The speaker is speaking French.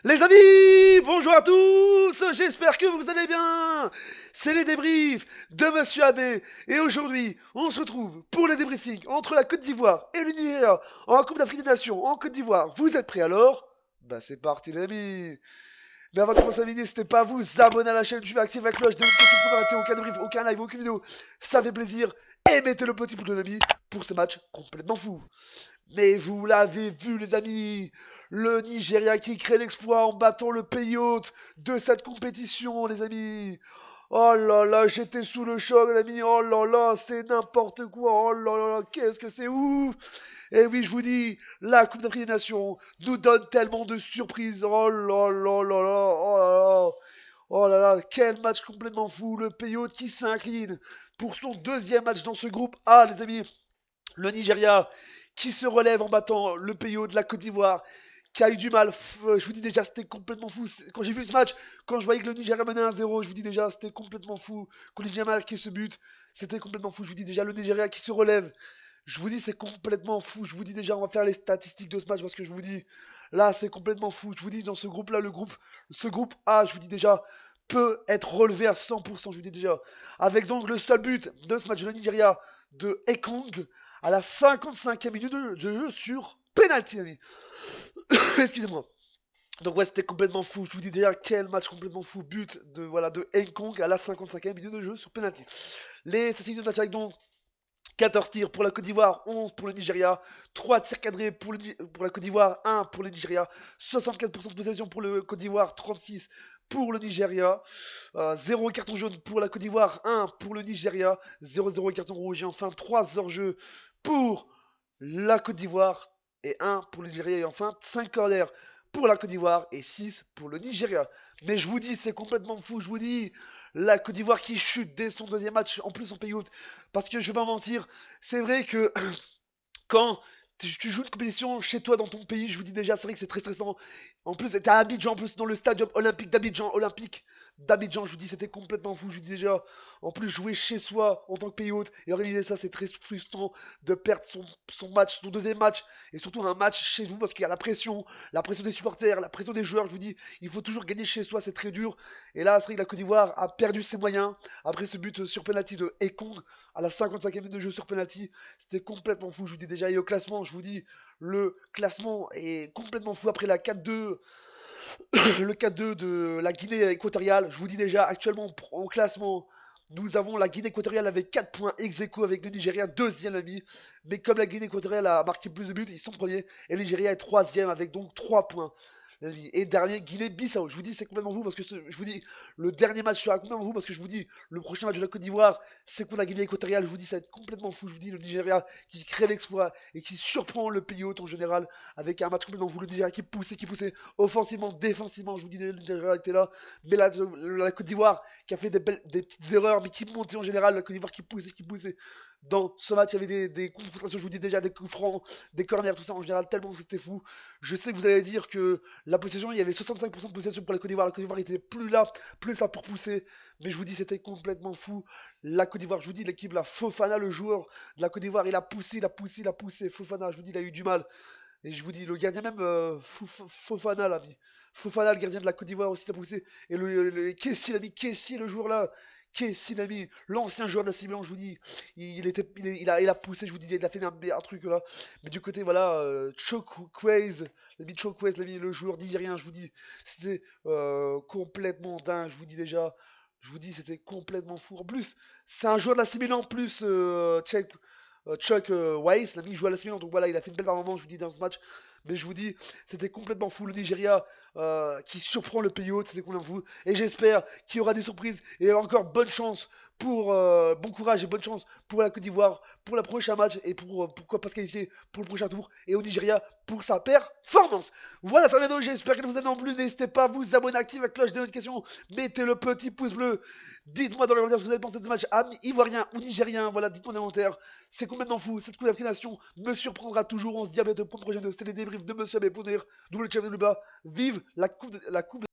Les amis, bonjour à tous, j'espère que vous allez bien. C'est les débriefs de Monsieur Abbé. Et aujourd'hui, on se retrouve pour le débriefing entre la Côte d'Ivoire et le Nigeria en Coupe d'Afrique des Nations en Côte d'Ivoire. Vous êtes prêts alors? Bah c'est parti les amis. Mais avant de commencer la vidéo, n'hésitez pas à vous abonner à la chaîne, activer la cloche de notification pour ne rater aucun débrief, aucun live, aucune vidéo. Ça fait plaisir. Et mettez le petit pouce de l'ami pour ce match complètement fou. Mais vous l'avez vu, les amis, le Nigeria qui crée l'exploit en battant le pays hôte de cette compétition, les amis. Oh là là, j'étais sous le choc, les amis. Oh là là, c'est n'importe quoi. Oh là là, qu'est-ce que c'est ouf. Et oui, je vous dis, la Coupe d'Afrique des Nations nous donne tellement de surprises. Oh là là là là, oh là là. Oh là là, quel match complètement fou. Le pays hôte qui s'incline pour son deuxième match dans ce groupe A, les amis. Le Nigeria qui se relève en battant le pays de la Côte d'Ivoire, qui a eu du mal. Je vous dis déjà, c'était complètement fou. Quand j'ai vu ce match, quand je voyais que le Nigeria menait 1-0, je vous dis déjà, c'était complètement fou. Quand le Nigeria marquait ce but, c'était complètement fou. Je vous dis déjà, le Nigeria qui se relève. Je vous dis, c'est complètement fou. Je vous dis déjà, on va faire les statistiques de ce match parce que je vous dis, là, c'est complètement fou. Je vous dis, dans ce groupe-là, ce groupe A, je vous dis déjà, peut être relevé à 100%, je vous dis déjà. Avec donc le seul but de ce match de Nigeria de Ekong à la 55e minute de jeu sur penalty, ami. Excusez-moi. Donc ouais, c'était complètement fou. Je vous dis déjà quel match complètement fou. But de Ekong à la 55e minute de jeu sur penalty. Les statistiques de match avec donc 14 tirs pour la Côte d'Ivoire, 11 pour le Nigeria, 3 tirs cadrés pour la Côte d'Ivoire, 1 pour le Nigeria, 64% de possession pour le Côte d'Ivoire, 36 pour le Nigeria, 0 carton jaune pour la Côte d'Ivoire, 1 pour le Nigeria, 0-0 carton rouge et enfin 3 hors-jeu pour la Côte d'Ivoire et 1 pour le Nigeria et enfin 5 corners pour la Côte d'Ivoire et 6 pour le Nigeria. Mais je vous dis, c'est complètement fou, je vous dis, la Côte d'Ivoire qui chute dès son deuxième match, en plus en pays hôte, parce que je vais pas mentir, c'est vrai que quand tu joues une compétition chez toi dans ton pays, je vous dis déjà, c'est vrai que c'est très stressant. En plus, t'es à Abidjan, en plus dans le stadium olympique d'Abidjan, je vous dis, c'était complètement fou, je vous dis déjà. En plus, jouer chez soi en tant que pays hôte et organiser ça, c'est très frustrant de perdre son match, son deuxième match, et surtout un match chez vous, parce qu'il y a la pression des supporters, la pression des joueurs, je vous dis, il faut toujours gagner chez soi, c'est très dur. Et là, c'est vrai que la Côte d'Ivoire a perdu ses moyens après ce but sur penalty de Ekong à la 55e minute de jeu sur penalty. C'était complètement fou, je vous dis déjà. Et au classement, je vous dis, le classement est complètement fou après la 4-2, le 4-2 de la Guinée équatoriale. Je vous dis déjà, actuellement en classement, nous avons la Guinée équatoriale avec 4 points ex aequo avec le Nigeria, deuxième ami. Mais comme la Guinée équatoriale a marqué plus de buts, ils sont premiers. Et le Nigeria est troisième avec donc 3 points. Et dernier, Guinée-Bissau. Je vous dis, c'est complètement vous parce que je vous dis, le dernier match sera complètement vous parce que je vous dis, le prochain match de la Côte d'Ivoire, c'est contre la Guinée équatoriale. Je vous dis, ça va être complètement fou. Je vous dis, le Nigeria qui crée l'exploit et qui surprend le pays hôte en général avec un match complètement fou. Le Nigeria qui poussait offensivement, défensivement. Je vous dis, le Nigeria était là. Mais la Côte d'Ivoire qui a fait des petites erreurs, mais qui montait en général. La Côte d'Ivoire qui poussait, qui poussait. Dans ce match, il y avait des confrontations, je vous dis déjà, des coups francs, des corners, tout ça en général, tellement c'était fou. Je sais que vous allez dire que la possession, il y avait 65% de possession pour la Côte d'Ivoire. La Côte d'Ivoire était plus là, plus ça pour pousser. Mais je vous dis, c'était complètement fou. La Côte d'Ivoire, je vous dis, l'équipe, la Fofana, le joueur de la Côte d'Ivoire, il a poussé, il a poussé, il a poussé. Fofana, je vous dis, il a eu du mal. Et je vous dis, le gardien même, Fofana, l'ami. Fofana, le gardien de la Côte d'Ivoire aussi, il a poussé. Et Kessie, l'ami, Kessie, le joueur là. Kessie, l'ami, l'ancien joueur de la Milan, je vous dis, il a poussé, je vous dis, il a fait un truc là. Mais du côté, voilà, Chokweze, l'ami Chokweze, l'ami, le joueur nigérien, je vous dis, c'était complètement dingue, je vous dis déjà. Je vous dis, c'était complètement fou. En plus, c'est un joueur de la Milan en plus, Chuck Weiss, l'ami, il joue à la Milan, donc voilà, il a fait une belle performance, je vous dis, dans ce match. Mais je vous dis, c'était complètement fou. Le Nigeria qui surprend le pays hôte, c'était complètement fou. Et j'espère qu'il y aura des surprises. Et encore bonne chance pour, bon courage et bonne chance pour la Côte d'Ivoire, pour le prochain match et pour pourquoi pas se qualifier pour le prochain tour. Et au Nigeria pour sa performance. Voilà, ça va, j'espère qu'elle vous a plu. N'hésitez pas à vous abonner, activer la cloche des notifications. Mettez le petit pouce bleu. Dites-moi dans les commentaires ce que vous avez pensé de ce match ivoirien ou nigérien. Voilà, dites-moi dans les commentaires. C'est complètement fou. Cette Coupe d'Afrique des Nations me surprendra toujours. On se dit à bientôt pour le prochain vidéo. C'était les débriefs de Monsieur Abbé pour dire double chat de bas. Vive la coupe